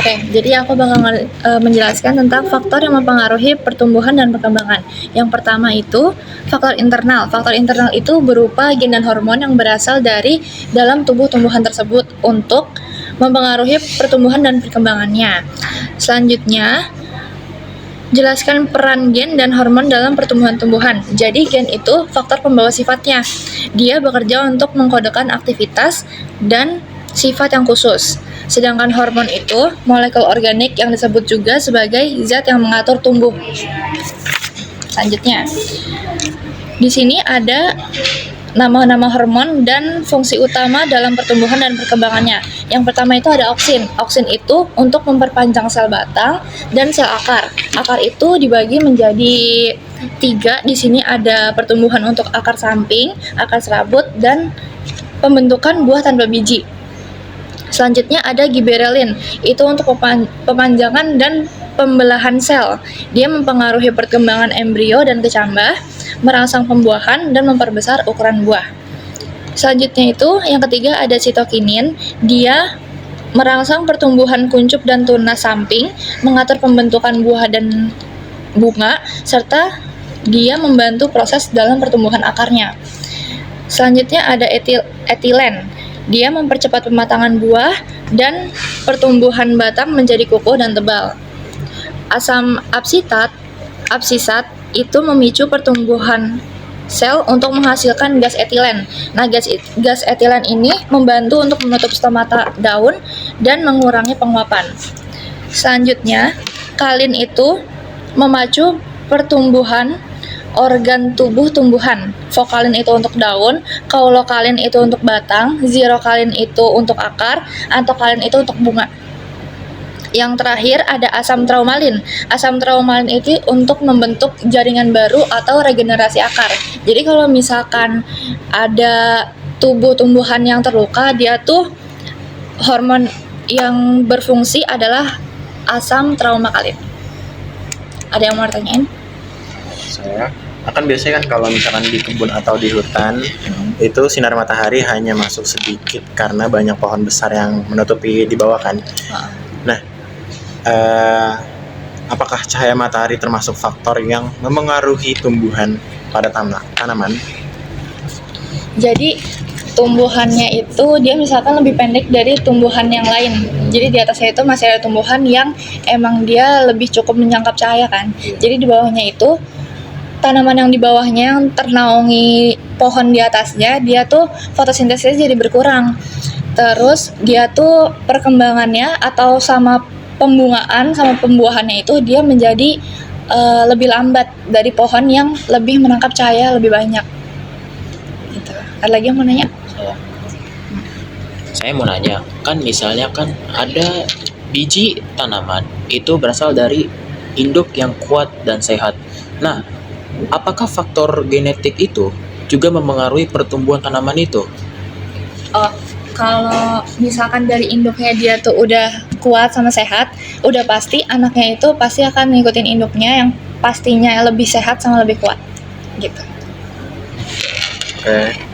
Oke, jadi aku bakal menjelaskan tentang faktor yang mempengaruhi pertumbuhan dan perkembangan. Yang pertama itu faktor internal. Faktor internal itu berupa gen dan hormon yang berasal dari dalam tubuh tumbuhan tersebut untuk mempengaruhi pertumbuhan dan perkembangannya. Selanjutnya, jelaskan peran gen dan hormon dalam pertumbuhan tumbuhan. Jadi gen itu faktor pembawa sifatnya. Dia bekerja untuk mengkodekan aktivitas dan sifat yang khusus. Sedangkan hormon itu molekul organik yang disebut juga sebagai zat yang mengatur tumbuh. Selanjutnya, di sini ada nama-nama hormon dan fungsi utama dalam pertumbuhan dan perkembangannya. Yang pertama itu ada auksin. Auksin itu untuk memperpanjang sel batang dan sel akar. Akar itu dibagi menjadi 3. Di sini ada pertumbuhan untuk akar samping, akar serabut, dan pembentukan buah tanpa biji. Selanjutnya ada giberelin, itu untuk pemanjangan dan pembelahan sel. Dia mempengaruhi perkembangan embrio dan kecambah, merangsang pembuahan dan memperbesar ukuran buah. Selanjutnya itu yang ketiga ada sitokinin, dia merangsang pertumbuhan kuncup dan tunas samping, mengatur pembentukan buah dan bunga, serta dia membantu proses dalam pertumbuhan akarnya. Selanjutnya ada etilen. Dia mempercepat pematangan buah dan pertumbuhan batang menjadi kukuh dan tebal. Asam absisat itu memicu pertumbuhan sel untuk menghasilkan gas etilen. Nah, gas etilen ini membantu untuk menutup stomata daun dan mengurangi penguapan. Selanjutnya, kalin itu memacu pertumbuhan organ tubuh tumbuhan. Vokalin itu untuk daun, kaulokalin itu untuk batang, zirokalin itu untuk akar, antokalin itu untuk bunga. Yang terakhir ada asam traumalin. Asam traumalin itu untuk membentuk jaringan baru atau regenerasi akar. Jadi kalau misalkan ada tubuh tumbuhan yang terluka, dia tuh hormon yang berfungsi adalah asam traumalin. Ada yang mau tanyain? Saya akan biasanya kan kalau misalkan di kebun atau di hutan itu sinar matahari hanya masuk sedikit karena banyak pohon besar yang menutupi di bawah kan. Nah, apakah cahaya matahari termasuk faktor yang memengaruhi tumbuhan pada tanaman? Jadi tumbuhannya itu dia misalkan lebih pendek dari tumbuhan yang lain. Jadi di atasnya itu masih ada tumbuhan yang emang dia lebih cukup menyangkap cahaya kan. Jadi di bawahnya itu tanaman yang di bawahnya yang ternaungi pohon di atasnya, dia tuh fotosintesisnya jadi berkurang. Terus dia tuh perkembangannya atau sama pembungaan sama pembuahannya itu dia menjadi lebih lambat dari pohon yang lebih menangkap cahaya lebih banyak. Gitu. Ada lagi yang mau nanya? Saya mau nanya, kan misalnya kan ada biji tanaman itu berasal dari induk yang kuat dan sehat. Nah, apakah faktor genetik itu juga memengaruhi pertumbuhan tanaman itu? Oh, kalau misalkan dari induknya dia tuh udah kuat sama sehat, udah pasti anaknya itu pasti akan ngikutin induknya yang pastinya lebih sehat sama lebih kuat. Gitu. Oke.